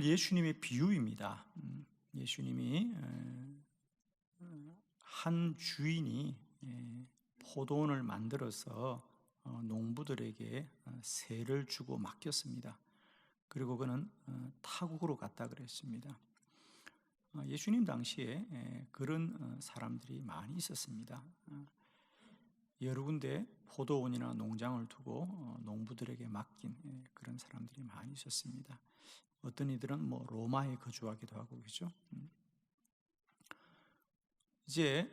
오늘 예수님의 비유입니다. 예수님이 한 주인이 포도원을 만들어서 농부들에게 세를 주고 맡겼습니다. 그리고 그는 타국으로 갔다 그랬습니다. 예수님 당시에 그런 사람들이 많이 있었습니다. 여러 군데 포도원이나 농장을 두고 농부들에게 맡긴 그런 사람들이 많이 있었습니다. 어떤 이들은 로마에 거주하기도 하고 그죠. 이제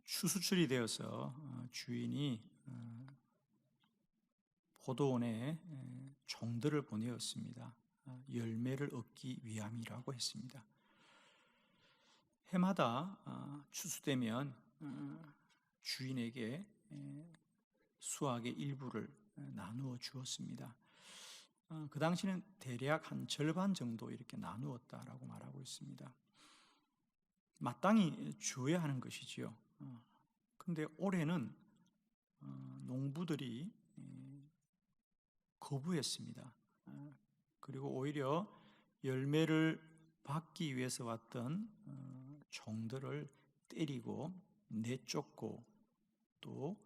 추수철이 되어서 주인이 포도원에 종들을 보내었습니다. 열매를 얻기 위함이라고 했습니다. 해마다 추수되면 주인에게 수확의 일부를 나누어 주었습니다. 그 당시는 대략 한 절반 정도 이렇게 나누었다라고 말하고 있습니다. 마땅히 주어야 하는 것이지요. 그런데 올해는 농부들이 거부했습니다. 그리고 오히려 열매를 받기 위해서 왔던 종들을 때리고 내쫓고 또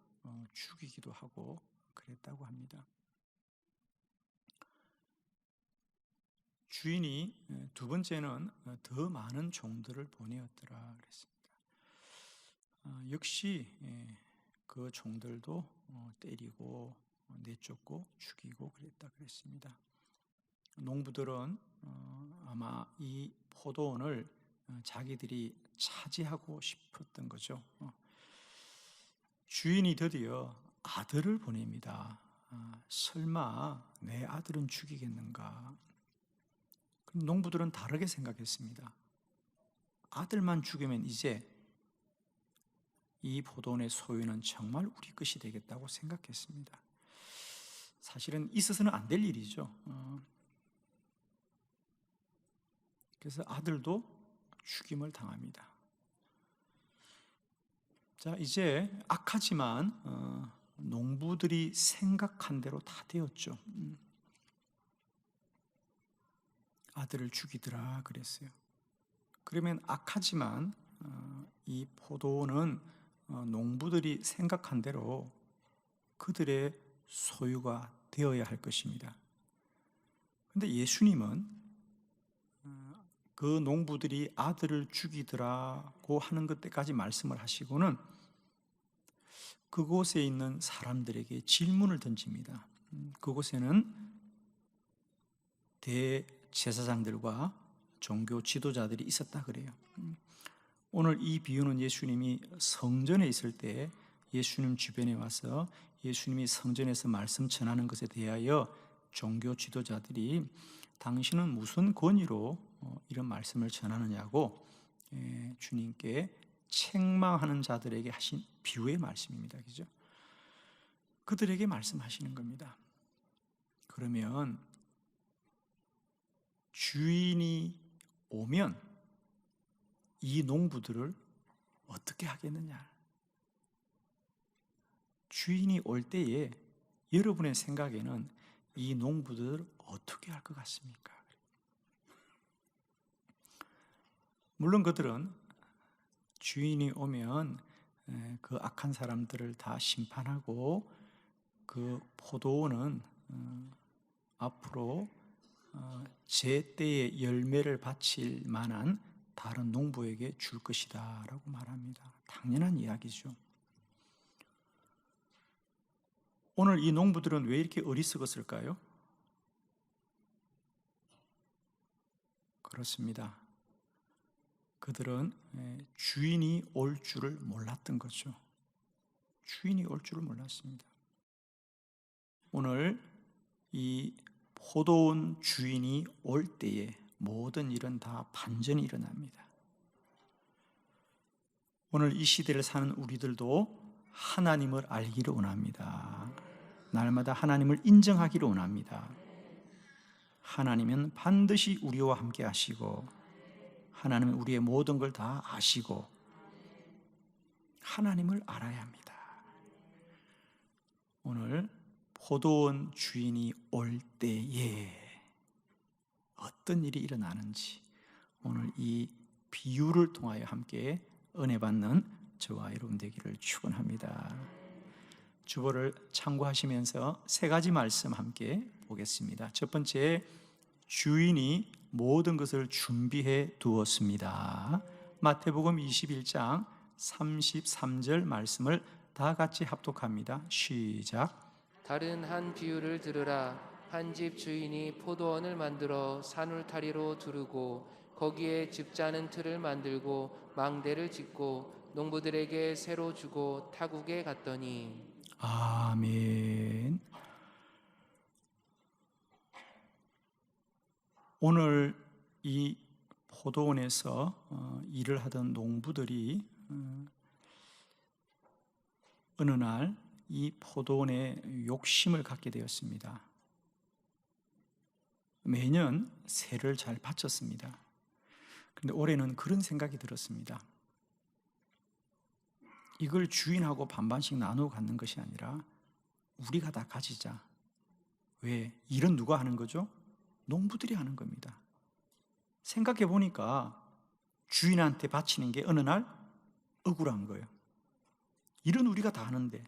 죽이기도 하고 그랬다고 합니다. 주인이 두 번째는 더 많은 종들을 보내었더라 그랬습니다. 역시 그 종들도 때리고 내쫓고 죽이고 그랬다 그랬습니다. 농부들은 아마 이 포도원을 자기들이 차지하고 싶었던 거죠. 주인이 드디어 아들을 보냅니다. 설마 내 아들은 죽이겠는가? 그럼 농부들은 다르게 생각했습니다. 아들만 죽이면 이제 이 포도원의 소유는 정말 우리 것이 되겠다고 생각했습니다. 사실은 있어서는 안 될 일이죠. 그래서 아들도 죽임을 당합니다. 자, 이제 악하지만 농부들이 생각한 대로 다 되었죠. 아들을 죽이더라 그랬어요. 그러면 악하지만 이 포도원은 농부들이 생각한 대로 그들의 소유가 되어야 할 것입니다. 그런데 예수님은 그 농부들이 아들을 죽이더라고 하는 것까지 말씀을 하시고는 그곳에 있는 사람들에게 질문을 던집니다. 그곳에는 대제사장들과 종교 지도자들이 있었다 그래요. 오늘 이 비유는 예수님이 성전에 있을 때 예수님 주변에 와서 예수님이 성전에서 말씀 전하는 것에 대하여 종교 지도자들이 당신은 무슨 권위로 이런 말씀을 전하느냐고 주님께 책망하는 자들에게 하신 비유의 말씀입니다. 그죠? 그들에게 말씀하시는 겁니다. 그러면 주인이 오면 이 농부들을 어떻게 하겠느냐? 주인이 올 때에 여러분의 생각에는 이 농부들을 어떻게 할 것 같습니까? 물론 그들은 주인이 오면 그 악한 사람들을 다 심판하고 그 포도원은 앞으로 제때에 열매를 바칠 만한 다른 농부에게 줄 것이다 라고 말합니다. 당연한 이야기죠. 오늘 이 농부들은 왜 이렇게 어리석었을까요? 그렇습니다. 그들은 주인이 올 줄을 몰랐던 거죠. 주인이 올 줄을 몰랐습니다. 오늘 이 포도원 주인이 올 때에 모든 일은 다 반전이 일어납니다. 오늘 이 시대를 사는 우리들도 하나님을 알기를 원합니다. 날마다 하나님을 인정하기를 원합니다. 하나님은 반드시 우리와 함께 하시고 하나님은 우리의 모든 걸 다 아시고 하나님을 알아야 합니다. 오늘 포도원 주인이 올 때에 어떤 일이 일어나는지 오늘 이 비유를 통하여 함께 은혜 받는 저와 여러분 되기를 축원합니다. 주보를 참고하시면서 세 가지 말씀 함께 보겠습니다. 첫 번째, 주인이 모든 것을 준비해 두었습니다. 마태복음 21장 33절 말씀을 다 같이 합독합니다. 시작. 다른 한 비유를 들으라. 한 집 주인이 포도원을 만들어 산울타리로 두르고 거기에 즙 짜는 틀을 만들고 망대를 짓고 농부들에게 새로 주고 타국에 갔더니. 아멘. 오늘 이 포도원에서 일을 하던 농부들이 어느 날 이 포도원에 욕심을 갖게 되었습니다. 매년 세를 잘 바쳤습니다. 그런데 올해는 그런 생각이 들었습니다. 이걸 주인하고 반반씩 나누어 갖는 것이 아니라 우리가 다 가지자. 왜? 일은 누가 하는 거죠? 농부들이 하는 겁니다. 생각해 보니까 주인한테 바치는 게 어느 날 억울한 거예요. 일은 우리가 다 하는데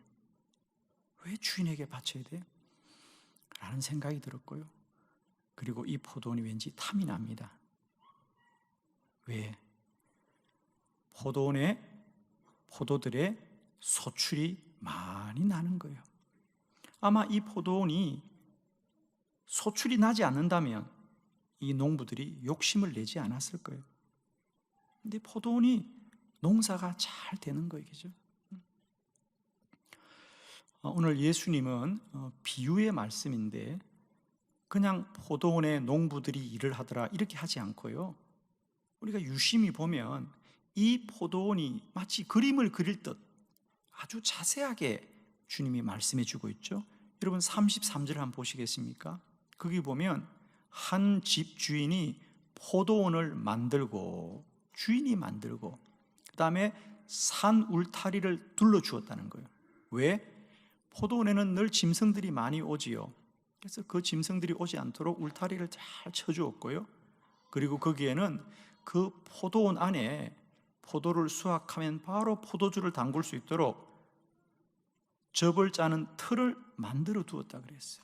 왜 주인에게 바쳐야 돼? 라는 생각이 들었고요. 그리고 이 포도원이 왠지 탐이 납니다. 왜? 포도원에 포도들의 소출이 많이 나는 거예요. 아마 이 포도원이 소출이 나지 않는다면 이 농부들이 욕심을 내지 않았을 거예요. 근데 포도원이 농사가 잘 되는 거예요. 그죠? 오늘 예수님은 비유의 말씀인데 그냥 포도원에 농부들이 일을 하더라 이렇게 하지 않고요. 우리가 유심히 보면 이 포도원이 마치 그림을 그릴 듯 아주 자세하게 주님이 말씀해 주고 있죠. 여러분 33절 한번 보시겠습니까? 거기 보면 한 집 주인이 포도원을 만들고 주인이 만들고 그 다음에 산 울타리를 둘러주었다는 거예요. 왜? 포도원에는 늘 짐승들이 많이 오지요. 그래서 그 짐승들이 오지 않도록 울타리를 잘 쳐주었고요. 그리고 거기에는 그 포도원 안에 포도를 수확하면 바로 포도주를 담글 수 있도록 즙을 짜는 틀을 만들어 두었다 그랬어요.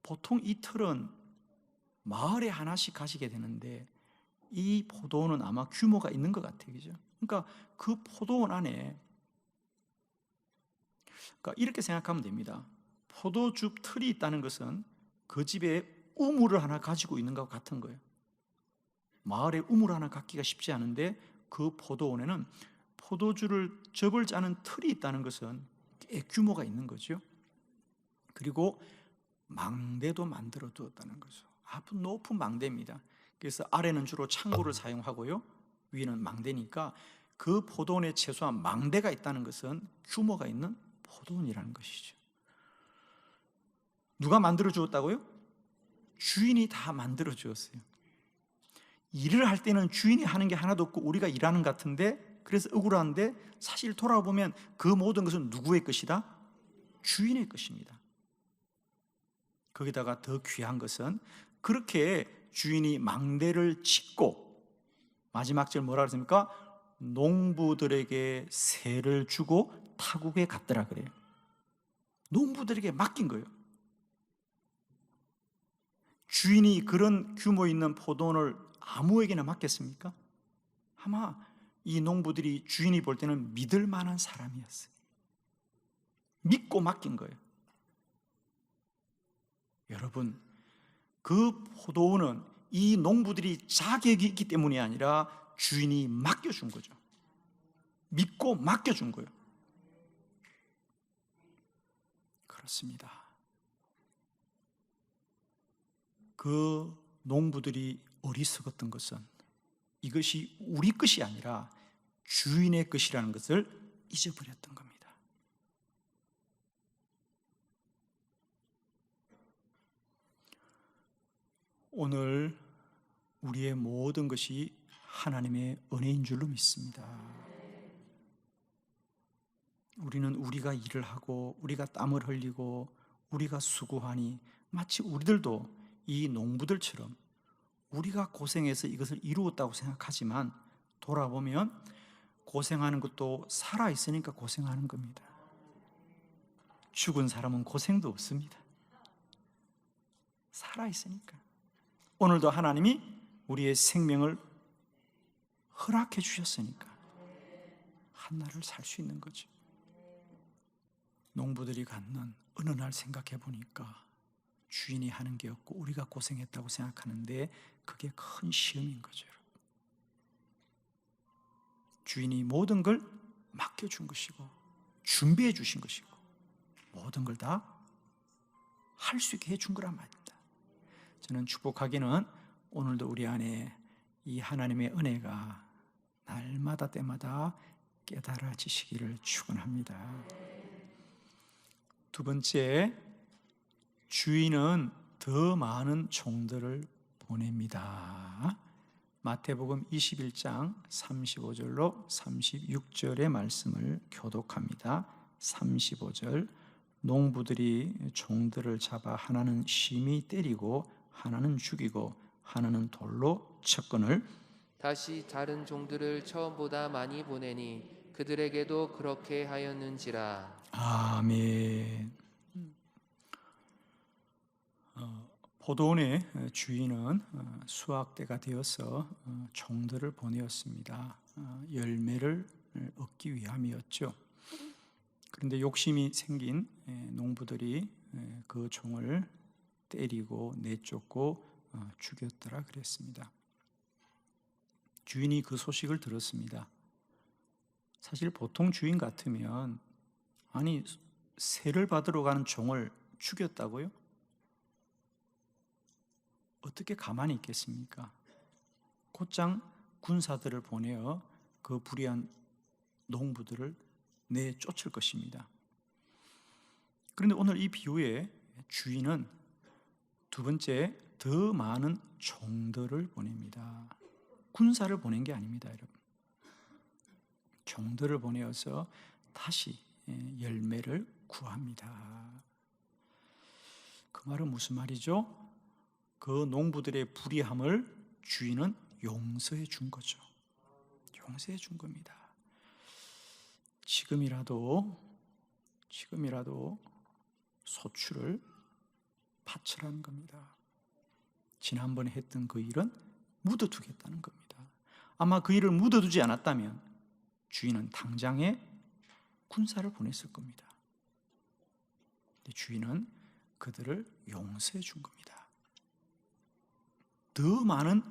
보통 이 틀은 마을에 하나씩 가지게 되는데 이 포도원은 아마 규모가 있는 것 같아요. 그죠? 그러니까 그 포도원 안에 그러니까 이렇게 생각하면 됩니다. 포도주 틀이 있다는 것은 그 집에 우물을 하나 가지고 있는 것과 같은 거예요. 마을에 우물 하나 갖기가 쉽지 않은데 그 포도원에는 포도주를 즙을 짜는 틀이 있다는 것은 꽤 규모가 있는 거죠. 그리고 망대도 만들어 두었다는 거죠. 아주 높은 망대입니다. 그래서 아래는 주로 창고를 사용하고요. 위는 망대니까 그 포도원에 최소한 망대가 있다는 것은 규모가 있는 포도원이라는 것이죠. 누가 만들어 주었다고요? 주인이 다 만들어 주었어요. 일을 할 때는 주인이 하는 게 하나도 없고 우리가 일하는 것 같은데 그래서 억울한데 사실 돌아보면 그 모든 것은 누구의 것이다? 주인의 것입니다. 거기다가 더 귀한 것은 그렇게 주인이 망대를 짓고 마지막 절 뭐라 그랬습니까? 농부들에게 세를 주고 타국에 갔더라 그래요. 농부들에게 맡긴 거예요. 주인이 그런 규모 있는 포도원을 아무에게나 맡겼습니까? 아마 이 농부들이 주인이 볼 때는 믿을 만한 사람이었어요. 믿고 맡긴 거예요. 여러분, 그 포도원은 이 농부들이 자격이 있기 때문이 아니라 주인이 맡겨준 거죠. 믿고 맡겨준 거예요. 그렇습니다. 그 농부들이 어리석었던 것은 이것이 우리 것이 아니라 주인의 것이라는 것을 잊어버렸던 겁니다. 오늘 우리의 모든 것이 하나님의 은혜인 줄로 믿습니다. 우리는 우리가 일을 하고 우리가 땀을 흘리고 우리가 수고하니 마치 우리들도 이 농부들처럼 우리가 고생해서 이것을 이루었다고 생각하지만 돌아보면 고생하는 것도 살아있으니까 고생하는 겁니다. 죽은 사람은 고생도 없습니다. 살아있으니까. 오늘도 하나님이 우리의 생명을 허락해 주셨으니까 한날을 살 수 있는 거죠. 농부들이 갖는 어느 날 생각해 보니까 주인이 하는 게 없고 우리가 고생했다고 생각하는데 그게 큰 시험인 거죠. 주인이 모든 걸 맡겨준 것이고 준비해 주신 것이고 모든 걸 다 할 수 있게 해준 거란 말입니다. 저는 축복하기는 오늘도 우리 안에 이 하나님의 은혜가 날마다 때마다 깨달아지시기를 축원합니다. 두 번째, 주인은 더 많은 종들을 보냅니다. 마태복음 21장 35절로 36절의 말씀을 교독합니다. 35절, 농부들이 종들을 잡아 하나는 심히 때리고 하나는 죽이고 하나는 돌로 쳤거늘 다시 다른 종들을 처음보다 많이 보내니 그들에게도 그렇게 하였는지라. 아멘. 포도원의 주인은 수확대가 되어서 종들을 보내었습니다. 열매를 얻기 위함이었죠. 그런데 욕심이 생긴 농부들이 그 종을 때리고 내쫓고 죽였더라 그랬습니다. 주인이 그 소식을 들었습니다. 사실 보통 주인 같으면 아니 세를 받으러 가는 종을 죽였다고요? 어떻게 가만히 있겠습니까? 곧장 군사들을 보내어 그 불의한 농부들을 내쫓을 것입니다. 그런데 오늘 이 비유의 주인은 두 번째, 더 많은 종들을 보냅니다. 군사를 보낸 게 아닙니다, 여러분. 종들을 보내어서 다시 열매를 구합니다. 그 말은 무슨 말이죠? 그 농부들의 불의함을 주인은 용서해 준 거죠. 용서해 준 겁니다. 지금이라도 소출을 바치라는 겁니다. 지난번에 했던 그 일은 묻어두겠다는 겁니다. 아마 그 일을 묻어두지 않았다면 주인은 당장에 군사를 보냈을 겁니다. 근데 주인은 그들을 용서해 준 겁니다. 더 많은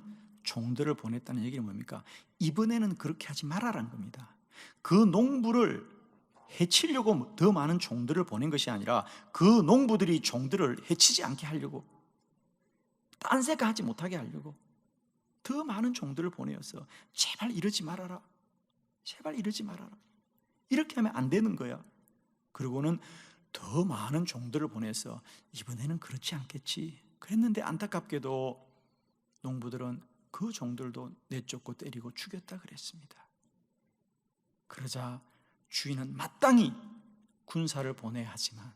종들을 보냈다는 얘기는 뭡니까? 이번에는 그렇게 하지 말아라는 겁니다. 그 농부를 해치려고 더 많은 종들을 보낸 것이 아니라 그 농부들이 종들을 해치지 않게 하려고, 딴 생각하지 못하게 하려고 더 많은 종들을 보내어서 제발 이러지 말아라, 제발 이러지 말아라, 이렇게 하면 안 되는 거야. 그리고는 더 많은 종들을 보내서 이번에는 그렇지 않겠지 그랬는데 안타깝게도 농부들은 그 종들도 내쫓고 때리고 죽였다 그랬습니다. 그러자 주인은 마땅히 군사를 보내야 하지만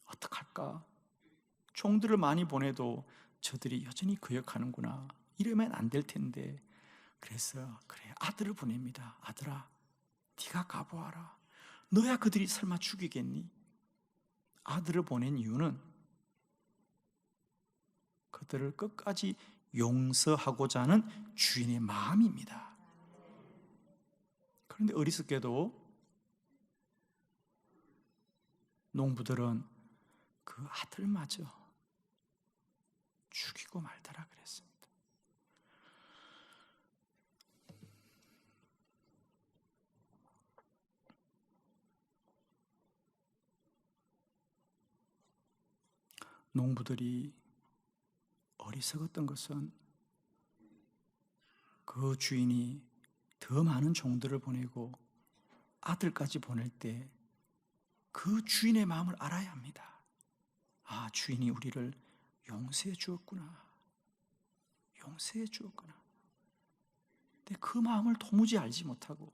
어떡할까? 종들을 많이 보내도 저들이 여전히 거역하는구나, 이러면 안 될 텐데, 그래서 그래 아들을 보냅니다. 아들아, 네가 가보아라. 너야 그들이 설마 죽이겠니? 아들을 보낸 이유는 그들을 끝까지 용서하고자 하는 주인의 마음입니다. 그런데 어리석게도 농부들은 그 아들마저 죽이고 말더라 그랬습니다. 농부들이 어리석었던 것은 그 주인이 더 많은 종들을 보내고 아들까지 보낼 때 그 주인의 마음을 알아야 합니다. 아, 주인이 우리를 용서해 주었구나, 용서해 주었구나. 근데 그 마음을 도무지 알지 못하고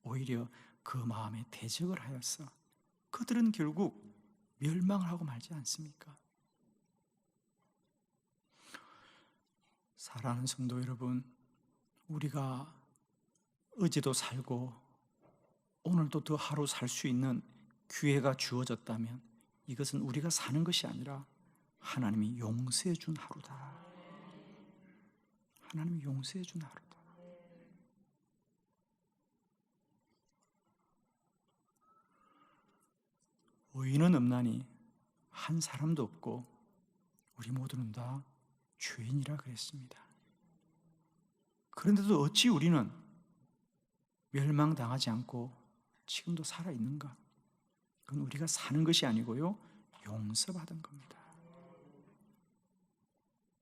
오히려 그 마음에 대적을 하여서 그들은 결국 멸망을 하고 말지 않습니까? 사랑하는 성도 여러분, 우리가 어제도 살고 오늘도 더 하루 살 수 있는 기회가 주어졌다면 이것은 우리가 사는 것이 아니라 하나님이 용서해 준 하루다. 하나님이 용서해 준 하루다. 의인은 없나니 한 사람도 없고 우리 모두는 다 죄인이라 그랬습니다. 그런데도 어찌 우리는 멸망당하지 않고 지금도 살아있는가? 그건 우리가 사는 것이 아니고요, 용서받은 겁니다.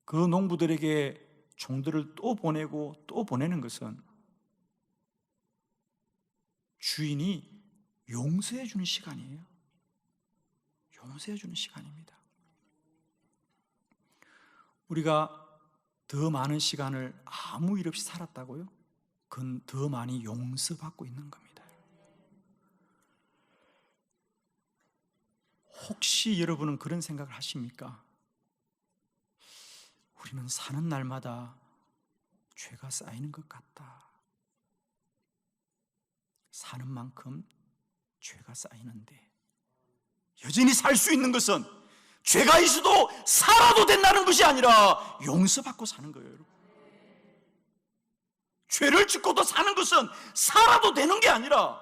그 농부들에게 종들을 또 보내고 또 보내는 것은 주인이 용서해 주는 시간이에요. 용서해 주는 시간입니다. 우리가 더 많은 시간을 아무 일 없이 살았다고요? 그건 더 많이 용서받고 있는 겁니다. 혹시 여러분은 그런 생각을 하십니까? 우리는 사는 날마다 죄가 쌓이는 것 같다. 사는 만큼 죄가 쌓이는데 여전히 살 수 있는 것은 죄가 있어도 살아도 된다는 것이 아니라 용서받고 사는 거예요, 여러분. 죄를 짓고도 사는 것은 살아도 되는 게 아니라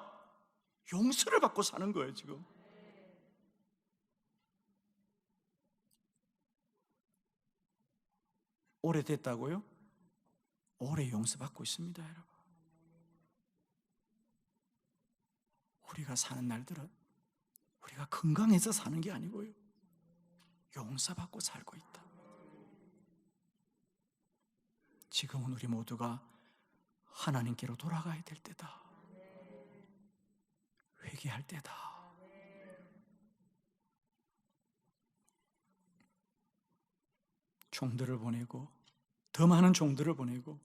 용서를 받고 사는 거예요, 지금. 오래됐다고요? 오래 용서받고 있습니다, 여러분. 우리가 사는 날들은 우리가 건강해서 사는 게 아니고요, 용서받고 살고 있다. 지금은 우리 모두가 하나님께로 돌아가야 될 때다. 회개할 때다. 종들을 보내고 더 많은 종들을 보내고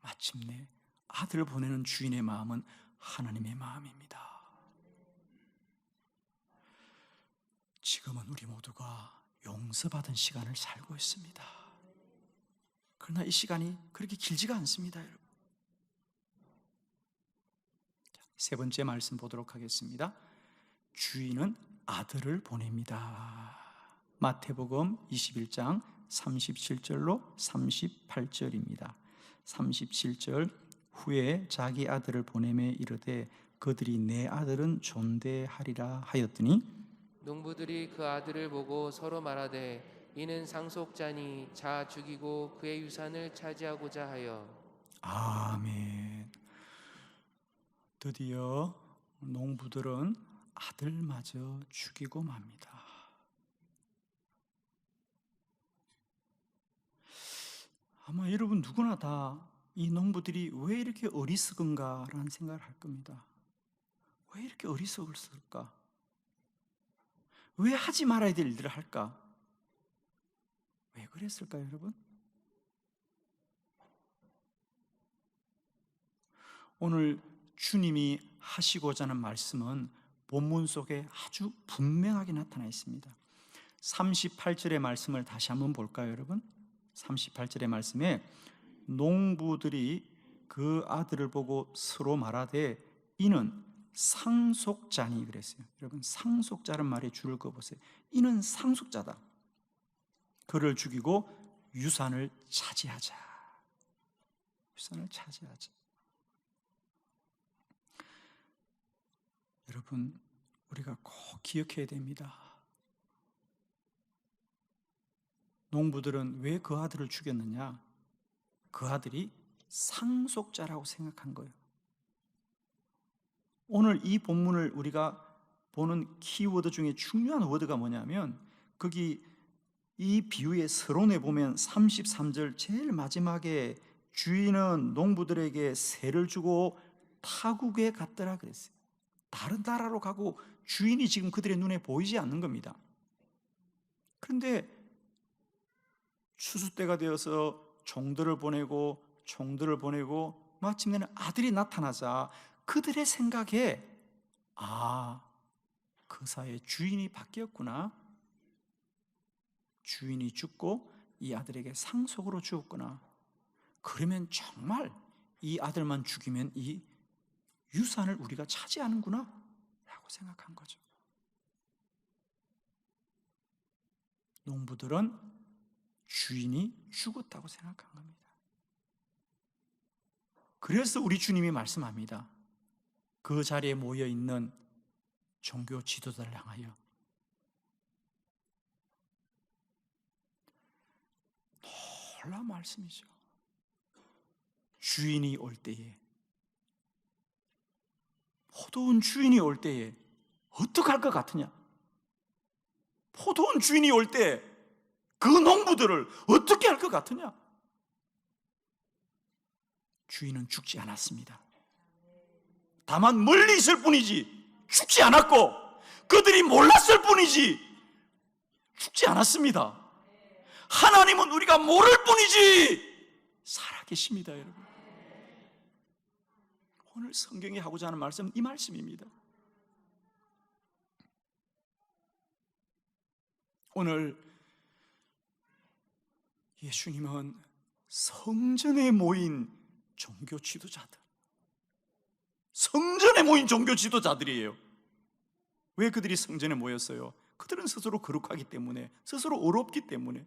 마침내 아들을 보내는 주인의 마음은 하나님의 마음입니다. 지금은 우리 모두가 용서받은 시간을 살고 있습니다. 그러나 이 시간이 그렇게 길지가 않습니다, 여러분. 세 번째 말씀 보도록 하겠습니다. 주인은 아들을 보냅니다. 마태복음 21장 37절로 38절입니다. 37절, 후에 자기 아들을 보내매 이르되 그들이 내 아들은 존대하리라 하였더니 농부들이 그 아들을 보고 서로 말하되 이는 상속자니 자 죽이고 그의 유산을 차지하고자 하여. 아멘. 드디어 농부들은 아들마저 죽이고 맙니다. 아마 여러분 누구나 다 이 농부들이 왜 이렇게 어리석은가라는 생각을 할 겁니다. 왜 이렇게 어리석을까? 왜 하지 말아야 될 일들을 할까? 왜 그랬을까요, 여러분? 오늘 주님이 하시고자 하는 말씀은 본문 속에 아주 분명하게 나타나 있습니다. 38절의 말씀을 다시 한번 볼까요, 여러분? 38절의 말씀에 농부들이 그 아들을 보고 서로 말하되 이는 상속자니 그랬어요. 여러분, 상속자란 말에 줄을 그어보세요. 이는 상속자다. 그를 죽이고 유산을 차지하자. 유산을 차지하자. 여러분, 우리가 꼭 기억해야 됩니다. 농부들은 왜 그 아들을 죽였느냐? 그 아들이 상속자라고 생각한 거예요. 오늘 이 본문을 우리가 보는 키워드 중에 중요한 워드가 뭐냐면 거기 이 비유의 서론에 보면 33절 제일 마지막에 주인은 농부들에게 세를 주고 타국에 갔더라 그랬어요. 다른 나라로 가고 주인이 지금 그들의 눈에 보이지 않는 겁니다. 그런데 추수 때가 되어서 종들을 보내고 마침내는 아들이 나타나자 그들의 생각에 그 사이에 주인이 바뀌었구나. 주인이 죽고 이 아들에게 상속으로 주었구나. 그러면 정말 이 아들만 죽이면 이 유산을 우리가 차지하는구나 라고 생각한 거죠. 농부들은 주인이 죽었다고 생각한 겁니다. 그래서 우리 주님이 말씀합니다. 그 자리에 모여 있는 종교 지도자를 향하여 놀라운 말씀이죠. 주인이 올 때에, 포도원 주인이 올 때에 어떻게 할 것 같으냐? 포도원 주인이 올 때 그 농부들을 어떻게 할 것 같으냐? 주인은 죽지 않았습니다. 다만 멀리 있을 뿐이지 죽지 않았고, 그들이 몰랐을 뿐이지 죽지 않았습니다. 하나님은 우리가 모를 뿐이지 살아계십니다, 여러분. 오늘 성경이 하고자 하는 말씀은 이 말씀입니다. 오늘 예수님은 성전에 모인 종교 지도자들, 성전에 모인 종교 지도자들이에요. 왜 그들이 성전에 모였어요? 그들은 스스로 거룩하기 때문에, 스스로 어렵기 때문에.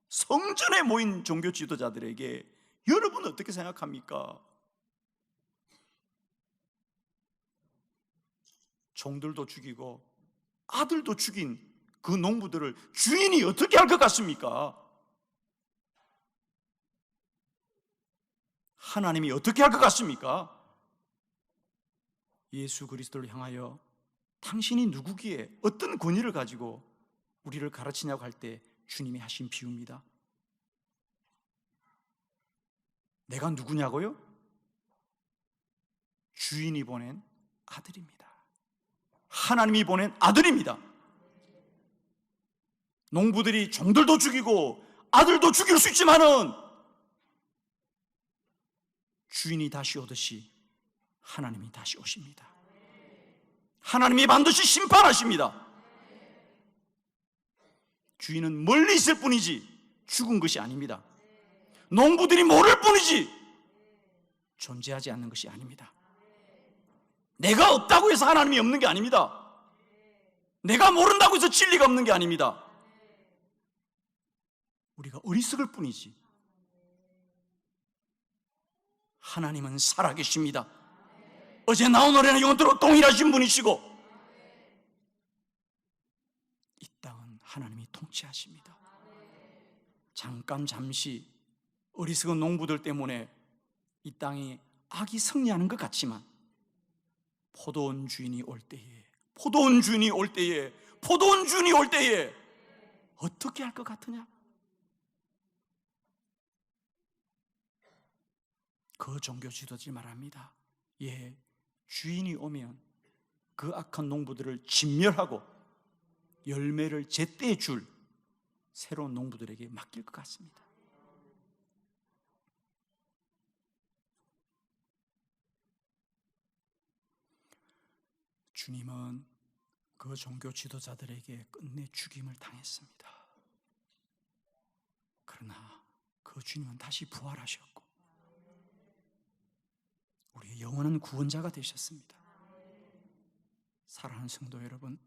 성전에 모인 종교 지도자들에게 여러분은 어떻게 생각합니까? 종들도 죽이고 아들도 죽인 그 농부들을 주인이 어떻게 할 것 같습니까? 하나님이 어떻게 할 것 같습니까? 예수 그리스도를 향하여 당신이 누구기에 어떤 권위를 가지고 우리를 가르치냐고 할 때 주님이 하신 비유입니다. 내가 누구냐고요? 주인이 보낸 아들입니다. 하나님이 보낸 아들입니다. 농부들이 종들도 죽이고 아들도 죽일 수 있지만은 주인이 다시 오듯이 하나님이 다시 오십니다. 하나님이 반드시 심판하십니다. 주인은 멀리 있을 뿐이지 죽은 것이 아닙니다. 농부들이 모를 뿐이지 존재하지 않는 것이 아닙니다. 내가 없다고 해서 하나님이 없는 게 아닙니다. 내가 모른다고 해서 진리가 없는 게 아닙니다. 우리가 어리석을 뿐이지 하나님은 살아계십니다. 어제 나온 노래는 영원토록 동일하신 분이시고 이 땅은 하나님이 통치하십니다. 잠시 어리석은 농부들 때문에 이 땅이 악이 승리하는 것 같지만 포도원 주인이 올 때에 어떻게 할 것 같으냐? 그 종교 지도자들이 말합니다. 예, 주인이 오면 그 악한 농부들을 진멸하고 열매를 제때에 줄 새로운 농부들에게 맡길 것 같습니다. 주님은 그 종교 지도자들에게 끝내 죽임을 당했습니다. 그러나 그 주님은 다시 부활하셨고 우리의 영원한 구원자가 되셨습니다. 사랑하는 성도 여러분,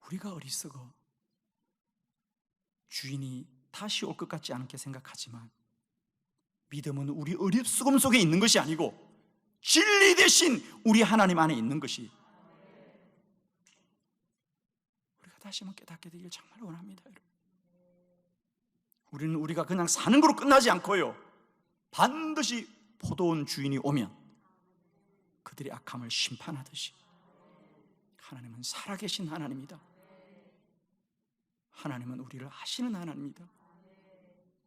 우리가 어리석어 주인이 다시 올 것 같지 않게 생각하지만 믿음은 우리 어리석음 속에 있는 것이 아니고 진리 대신 우리 하나님 안에 있는 것이, 우리가 다시 한번 깨닫게 되길 정말 원합니다. 우리는 우리가 그냥 사는 거로 끝나지 않고요, 반드시 포도원 주인이 오면 그들의 악함을 심판하듯이 하나님은 살아계신 하나님이다. 하나님은 우리를 아시는 하나님이다.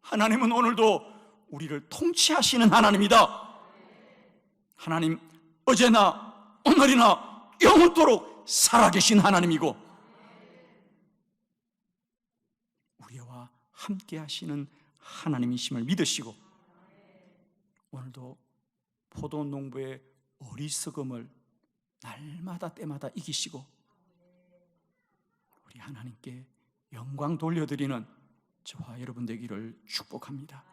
하나님은 오늘도 우리를 통치하시는 하나님이다. 하나님 어제나 오늘이나 영원토록 살아계신 하나님이고 우리와 함께 하시는 하나님이심을 믿으시고 오늘도 포도원 농부의 어리석음을 날마다 때마다 이기시고 우리 하나님께 영광 돌려드리는 저와 여러분 되기를 축복합니다.